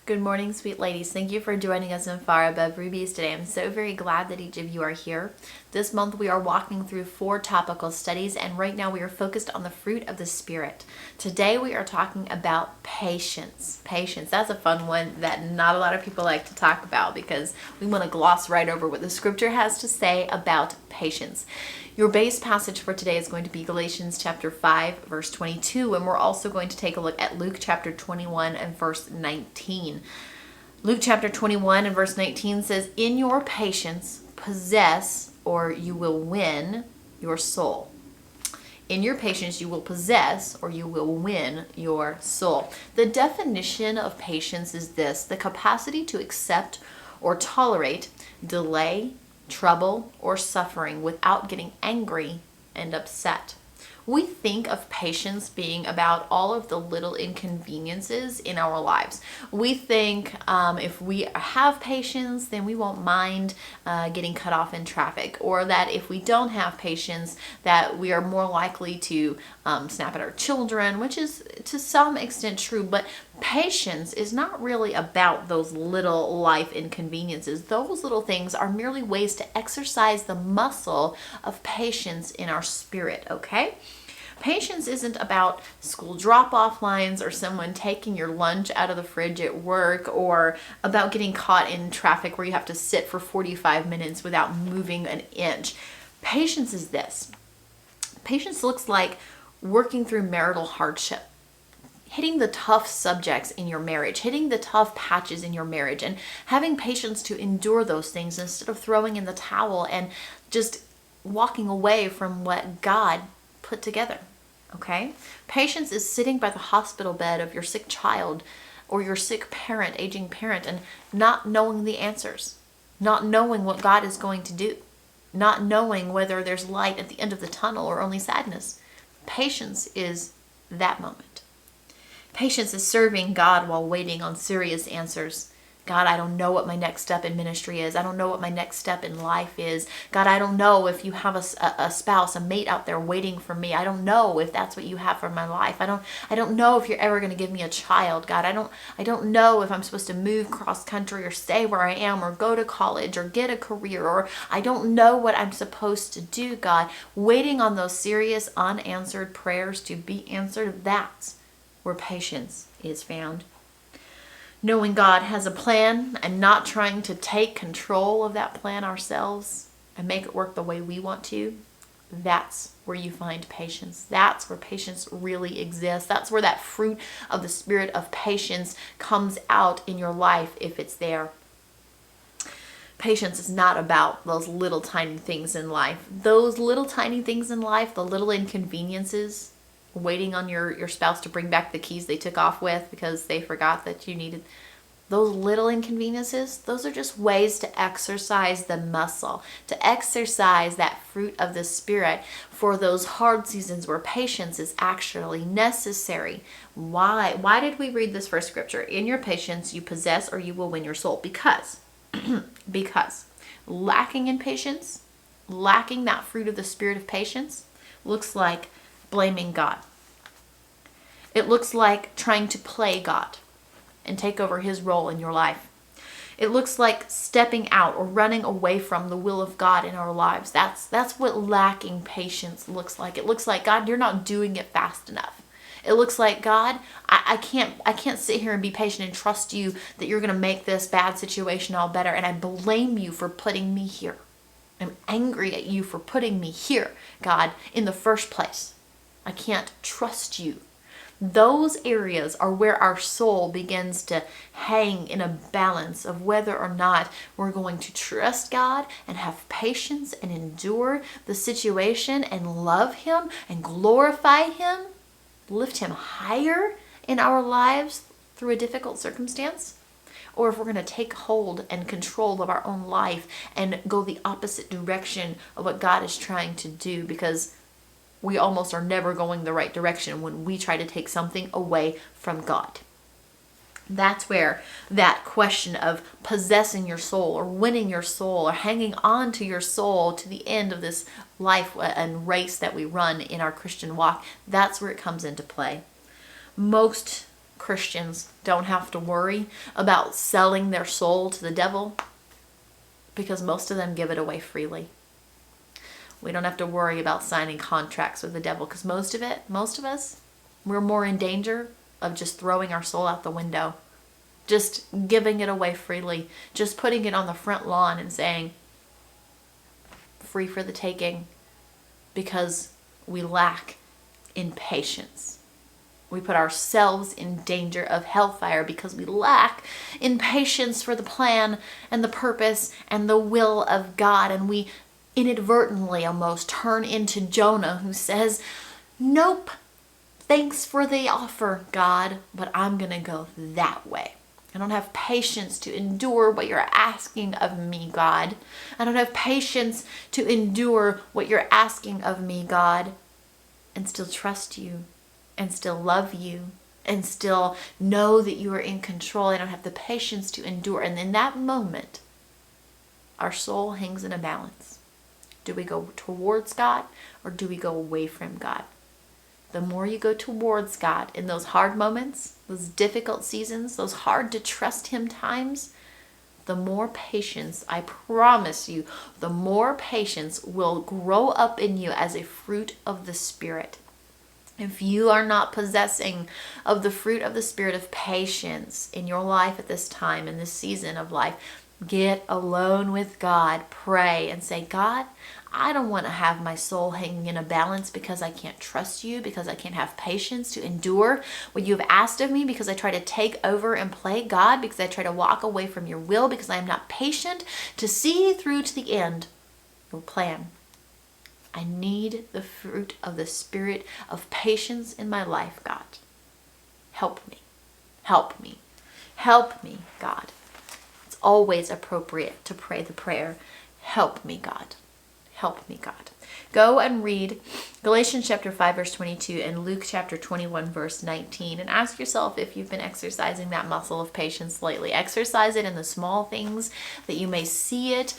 Good morning, sweet ladies. Thank you for joining us in Far Above Rubies today. I'm so very glad that each of you are here. This month we are walking through 4 topical studies, and right now we are focused on the fruit of the Spirit. Today we are talking about patience. Patience, that's a fun one that not a lot of people like to talk about because we want to gloss right over what the scripture has to say about patience. Your base passage for today is going to be Galatians chapter 5, verse 22, and we're also going to take a look at Luke chapter 21 and verse 19. Luke chapter 21 and verse 19 says, "In your patience possess, or you will win, your soul." In your patience, you will possess, or you will win your soul. The definition of patience is this: the capacity to accept or tolerate delay, trouble, or suffering without getting angry and upset. We think of patience being about all of the little inconveniences in our lives. We think if we have patience, then we won't mind getting cut off in traffic, or that if we don't have patience, that we are more likely to snap at our children, which is to some extent true, but patience is not really about those little life inconveniences. Those little things are merely ways to exercise the muscle of patience in our spirit, okay? Patience isn't about school drop-off lines or someone taking your lunch out of the fridge at work, or about getting caught in traffic where you have to sit for 45 minutes without moving an inch. Patience is this. Patience looks like working through marital hardship, hitting the tough subjects in your marriage, hitting the tough patches in your marriage, and having patience to endure those things instead of throwing in the towel and just walking away from what God put together. Okay? Patience is sitting by the hospital bed of your sick child or your sick parent, aging parent, and not knowing the answers, not knowing what God is going to do, not knowing whether there's light at the end of the tunnel or only sadness. Patience is that moment. Patience is serving God while waiting on serious answers. God, I don't know what my next step in ministry is. I don't know what my next step in life is. God, I don't know if you have a spouse, a mate out there waiting for me. I don't know if that's what you have for my life. I don't know if you're ever going to give me a child. God, I don't know if I'm supposed to move cross country or stay where I am or go to college or get a career, or I don't know what I'm supposed to do, God. Waiting on those serious unanswered prayers to be answered, that's where patience is found. Knowing God has a plan and not trying to take control of that plan ourselves and make it work the way we want to, that's where you find patience. That's where patience really exists. That's where that fruit of the Spirit of patience comes out in your life if it's there. Patience is not about those little tiny things in life. Those little tiny things in life, the little inconveniences, waiting on your spouse to bring back the keys they took off with because they forgot that you needed. Those little inconveniences, those are just ways to exercise the muscle, to exercise that fruit of the Spirit for those hard seasons where patience is actually necessary. Why? Why did we read this first scripture? In your patience you possess, or you will win your soul. Because lacking in patience, lacking that fruit of the Spirit of patience, looks like blaming God. It looks like trying to play God and take over his role in your life. It looks like stepping out or running away from the will of God in our lives. That's what lacking patience looks like. It looks like, God, you're not doing it fast enough. It looks like, God, I can't sit here and be patient and trust you that you're going to make this bad situation all better, and I blame you for putting me here. I'm angry at you for putting me here, God, in the first place. I can't trust you. Those areas are where our soul begins to hang in a balance of whether or not we're going to trust God and have patience and endure the situation and love him and glorify him, lift him higher in our lives through a difficult circumstance, or if we're going to take hold and control of our own life and go the opposite direction of what God is trying to do, because we almost are never going the right direction when we try to take something away from God. That's where that question of possessing your soul or winning your soul or hanging on to your soul to the end of this life and race that we run in our Christian walk, that's where it comes into play. Most Christians don't have to worry about selling their soul to the devil because most of them give it away freely. We don't have to worry about signing contracts with the devil because most of us, we're more in danger of just throwing our soul out the window, just giving it away freely, just putting it on the front lawn and saying, free for the taking, because we lack in patience. We put ourselves in danger of hellfire because we lack in patience for the plan and the purpose and the will of God. And we inadvertently almost turn into Jonah, who says, nope, thanks for the offer, God, but I'm going to go that way. I don't have patience to endure what you're asking of me, God. I don't have patience to endure what you're asking of me, God, and still trust you and still love you and still know that you are in control. I don't have the patience to endure. And in that moment, our soul hangs in a balance. Do we go towards God or do we go away from God? The more you go towards God in those hard moments, those difficult seasons, those hard to trust Him times, the more patience, I promise you, the more patience will grow up in you as a fruit of the Spirit. If you are not possessing of the fruit of the Spirit of patience in your life at this time, in this season of life, get alone with God, pray and say, God, I don't want to have my soul hanging in a balance because I can't trust you, because I can't have patience to endure what you've asked of me, because I try to take over and play God, because I try to walk away from your will, because I am not patient to see through to the end your plan. I need the fruit of the Spirit of patience in my life, God. Help me. Help me. Help me, God. It's always appropriate to pray the prayer, help me, God. Help me, God. Go and read Galatians chapter 5, verse 22 and Luke chapter 21, verse 19, and ask yourself if you've been exercising that muscle of patience lately. Exercise it in the small things that you may see it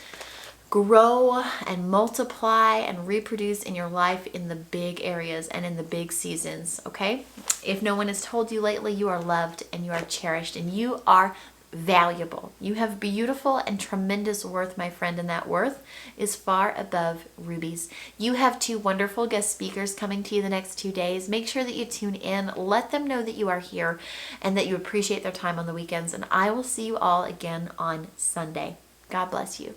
grow and multiply and reproduce in your life in the big areas and in the big seasons, okay? If no one has told you lately, you are loved and you are cherished and you are valuable. You have beautiful and tremendous worth, my friend, and that worth is far above rubies. You have 2 wonderful guest speakers coming to you the next 2 days. Make sure that you tune in. Let them know that you are here and that you appreciate their time on the weekends. And I will see you all again on Sunday. God bless you.